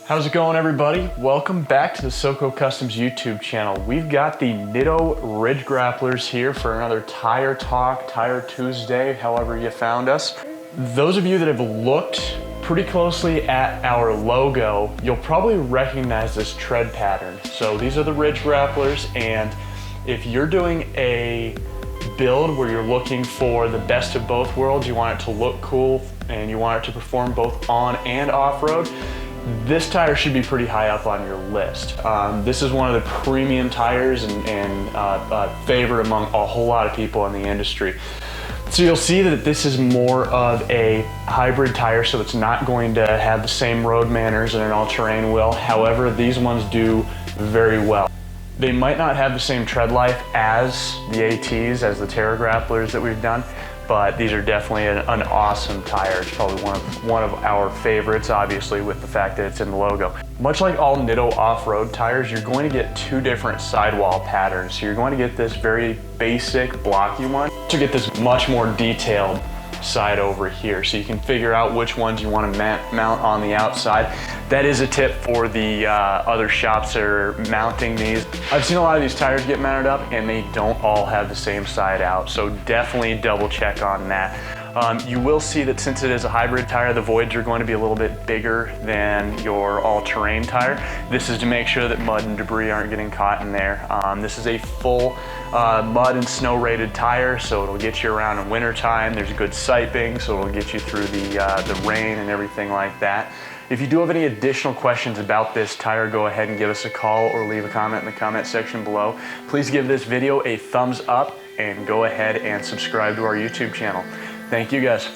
How's it going, everybody? Welcome back to the SoCo Customs YouTube channel. We've got the Nitto Ridge Grapplers here for another tire talk, Tire Tuesday, however you found us. Those of you that have looked pretty closely at our logo, you'll probably recognize this tread pattern. So these are the Ridge Grapplers, and if you're doing a build where you're looking for the best of both worlds, you want it to look cool and you want it to perform both on and off-road, this tire should be pretty high up on your list. This is one of the premium tires and favorite among a whole lot of people in the industry. So you'll see that this is more of a hybrid tire, so it's not going to have the same road manners that an all-terrain will. However, these ones do very well. They might not have the same tread life as the ATs, as the Terra Grapplers that we've done, but these are definitely an awesome tire. It's probably one of our favorites, obviously, with the fact that it's in the logo. Much like all Nitto off-road tires, you're going to get two different sidewall patterns. So you're going to get this very basic blocky one to get this much more detailed side over here. So you can figure out which ones you want to mount on the outside. That is a tip for the other shops that are mounting these. I've seen a lot of these tires get mounted up and they don't all have the same side out. So definitely double check on that. You will see that since it is a hybrid tire, the voids are going to be a little bit bigger than your all-terrain tire. This is to make sure that mud and debris aren't getting caught in there. This is a full mud and snow rated tire, so it'll get you around in winter time. There's good siping, so it'll get you through the rain and everything like that. If you do have any additional questions about this tire, go ahead and give us a call or leave a comment in the comment section below. Please give this video a thumbs up and go ahead and subscribe to our YouTube channel. Thank you, guys.